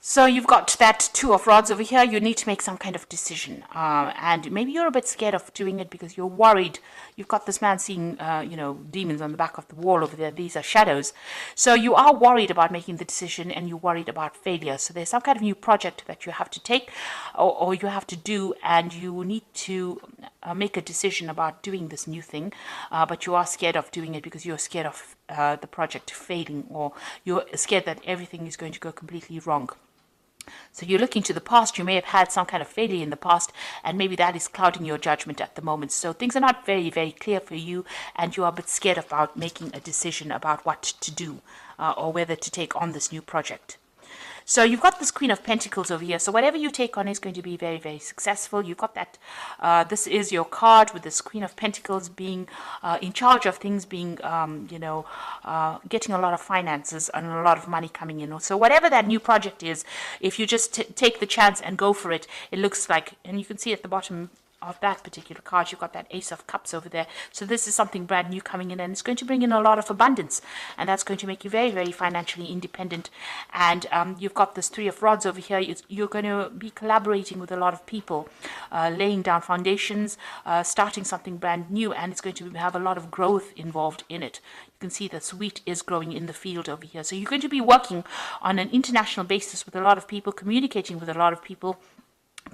So you've got that two of rods over here. You need to make some kind of decision, and maybe you're a bit scared of doing it because you're worried. You've got this man seeing, demons on the back of the wall over there. These are shadows. So you are worried about making the decision, and you're worried about failure. So there's some kind of new project that you have to take, or you have to do, and you need to make a decision about doing this new thing, but you are scared of doing it because you're scared of the project failing, or you're scared that everything is going to go completely wrong. So you're looking to the past. You may have had some kind of failure in the past, and maybe that is clouding your judgment at the moment. So things are not very, very clear for you, and you are a bit scared about making a decision about what to do, or whether to take on this new project. So you've got this Queen of Pentacles over here. So whatever you take on is going to be very, very successful. You've got that. This is your card with this Queen of Pentacles being in charge of things, being, getting a lot of finances and a lot of money coming in. So whatever that new project is, if you just take the chance and go for it, it looks like, and you can see at the bottom of that particular card, you've got that Ace of Cups over there. So this is something brand new coming in, and it's going to bring in a lot of abundance, and that's going to make you very, very financially independent. And you've got this Three of Rods over here. You're going to be collaborating with a lot of people, laying down foundations, starting something brand new, and it's going to have a lot of growth involved in it. You can see that wheat is growing in the field over here. So you're going to be working on an international basis with a lot of people, communicating with a lot of people,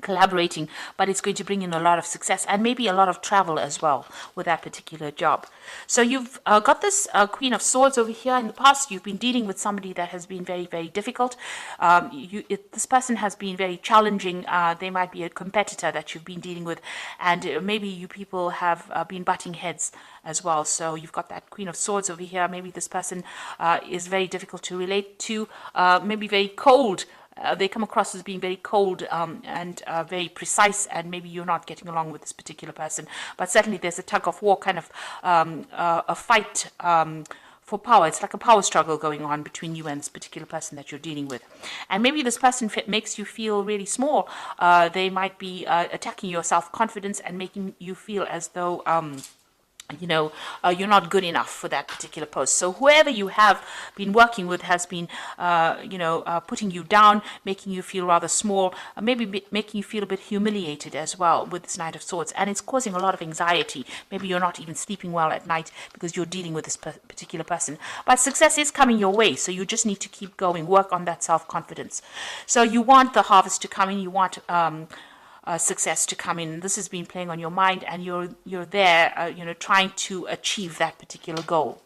collaborating, but it's going to bring in a lot of success and maybe a lot of travel as well with that particular job. So you've got this Queen of Swords over here. In the past, you've been dealing with somebody that has been very, very difficult. This person has been very challenging. They might be a competitor that you've been dealing with, and maybe you people have been butting heads as well. So you've got that Queen of Swords over here. Maybe this person is very difficult to relate to, maybe very cold. They come across as being very cold and very precise, and maybe you're not getting along with this particular person. But certainly there's a tug of war, kind of a fight for power. It's like a power struggle going on between you and this particular person that you're dealing with. And maybe this person makes you feel really small. They might be attacking your self-confidence and making you feel as though you're not good enough for that particular post. So whoever you have been working with has been, putting you down, making you feel rather small, maybe making you feel a bit humiliated as well with this Knight of Swords. And it's causing a lot of anxiety. Maybe you're not even sleeping well at night because you're dealing with this particular person. But success is coming your way, so you just need to keep going, work on that self-confidence. So you want the harvest to come in, you want success to come in. This has been playing on your mind, and you're there, trying to achieve that particular goal.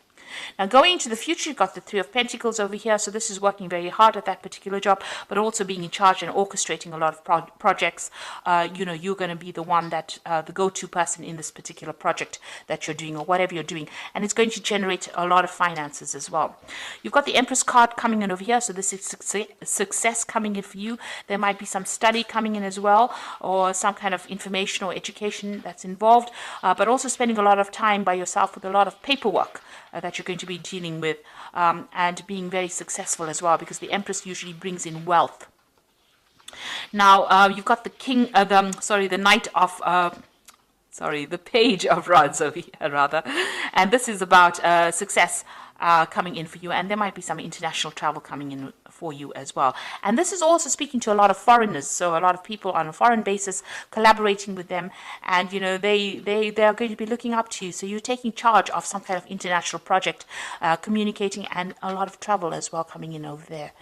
Now, going into the future, you've got the Three of Pentacles over here. So this is working very hard at that particular job, but also being in charge and orchestrating a lot of projects. You're going to be the one that, the go-to person in this particular project that you're doing, or whatever you're doing. And it's going to generate a lot of finances as well. You've got the Empress card coming in over here. So this is success coming in for you. There might be some study coming in as well, or some kind of information or education that's involved, but also spending a lot of time by yourself with a lot of paperwork that you're going to be dealing with, and being very successful as well, because the Empress usually brings in wealth. Now, you've got the the Page of Rods over here, rather, and this is about success coming in for you, and there might be some international travel coming in for you as well. And this is also speaking to a lot of foreigners, so a lot of people on a foreign basis, collaborating with them, and they are going to be looking up to you. So you're taking charge of some kind of international project, communicating, and a lot of travel as well coming in over there.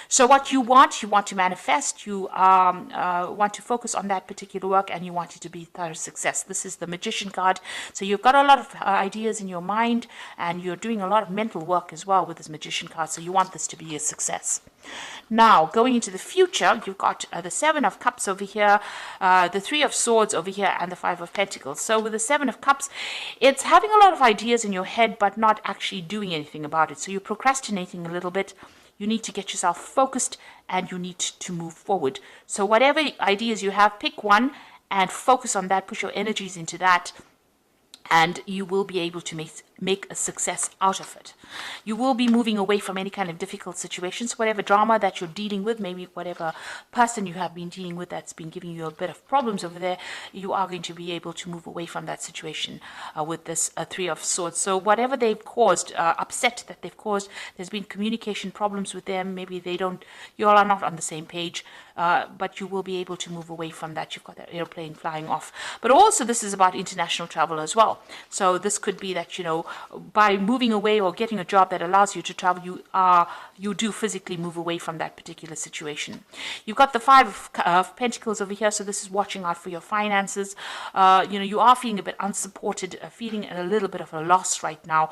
So what you want to manifest, you want to focus on that particular work, and you want it to be thorough success. This is the Magician card. So you've got a lot of ideas in your mind, and you're doing a lot of mental work as well with this Magician card. So you want this to be a success. Now, going into the future, you've got the Seven of Cups over here, the Three of Swords over here, and the Five of Pentacles. So with the Seven of Cups, it's having a lot of ideas in your head, but not actually doing anything about it. So you're procrastinating a little bit. You need to get yourself focused, and you need to move forward. So whatever ideas you have, pick one and focus on that, put your energies into that, and you will be able to make a success out of it. You will be moving away from any kind of difficult situations, whatever drama that you're dealing with, maybe whatever person you have been dealing with that's been giving you a bit of problems over there, you are going to be able to move away from that situation with this Three of Swords. So whatever they've caused, upset that they've caused, there's been communication problems with them, maybe you all are not on the same page, but you will be able to move away from that. You've got that airplane flying off. But also this is about international travel as well. So this could be that, by moving away or getting a job that allows you to travel, you do physically move away from that particular situation. You've got the Five of Pentacles over here, so this is watching out for your finances. You are feeling a bit unsupported, feeling a little bit of a loss right now,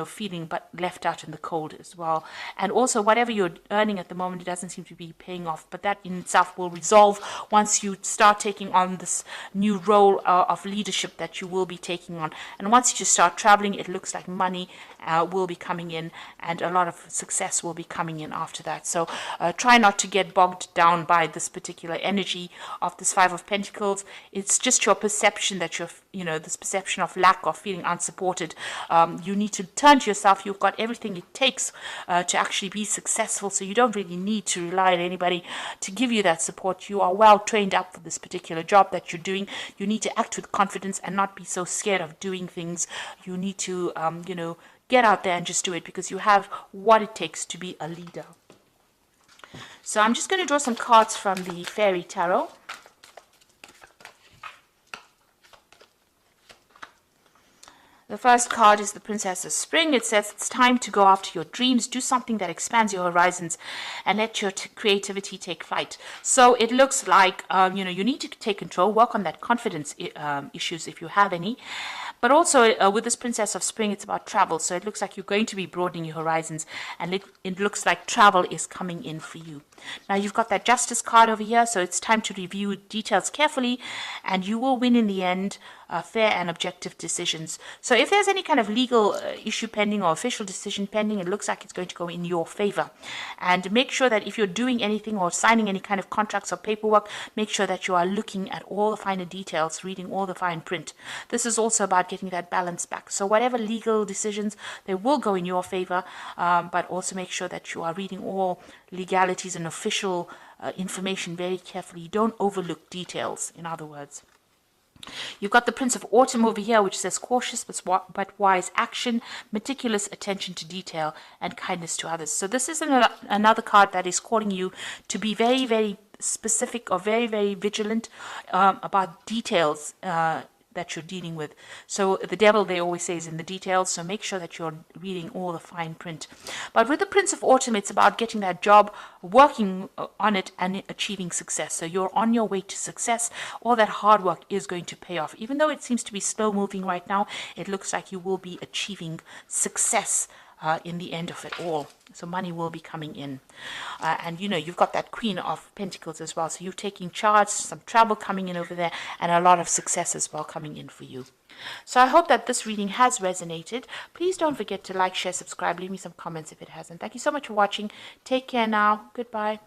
feeling but left out in the cold as well. And also whatever you're earning at the moment, it doesn't seem to be paying off, but that in itself will resolve once you start taking on this new role of leadership that you will be taking on. And once you start traveling, it looks like money will be coming in, and a lot of success will be coming in after that. So try not to get bogged down by this particular energy of this Five of Pentacles. It's just your perception that this perception of lack, of feeling unsupported. You need to turn to yourself. You've got everything it takes to actually be successful, so you don't really need to rely on anybody to give you that support. You are well trained up for this particular job that you're doing. You need to act with confidence and not be so scared of doing things. You need to get out there and just do it, because you have what it takes to be a leader. So I'm just going to draw some cards from the Fairy Tarot. The first card is the Princess of Spring. It says it's time to go after your dreams, do something that expands your horizons, and let your creativity take flight. So it looks like, you need to take control, work on that confidence issues if you have any. But also with this Princess of Spring, it's about travel. So it looks like you're going to be broadening your horizons, and it looks like travel is coming in for you. Now you've got that Justice card over here, so it's time to review details carefully, and you will win in the end. Fair and objective decisions. So if there's any kind of legal issue pending or official decision pending, it looks like it's going to go in your favor. And make sure that if you're doing anything or signing any kind of contracts or paperwork, make sure that you are looking at all the finer details, reading all the fine print. This is also about getting that balance back. So whatever legal decisions, they will go in your favor, but also make sure that you are reading all legalities and official information very carefully. Don't overlook details, in other words. You've got the Prince of Autumn over here, which says cautious but wise action, meticulous attention to detail, and kindness to others. So this is another card that is calling you to be very, very specific or very, very vigilant about details that you're dealing with. So the devil, they always say, is in the details, so make sure that you're reading all the fine print. But with the Prince of Autumn, it's about getting that job, working on it, and achieving success. So you're on your way to success. All that hard work is going to pay off. Even though it seems to be slow moving right now, it looks like you will be achieving success in the end of it all. So money will be coming in. And you've got that Queen of Pentacles as well. So you're taking charge, some travel coming in over there, and a lot of success as well coming in for you. So I hope that this reading has resonated. Please don't forget to like, share, subscribe, leave me some comments if it hasn't. Thank you so much for watching. Take care now. Goodbye.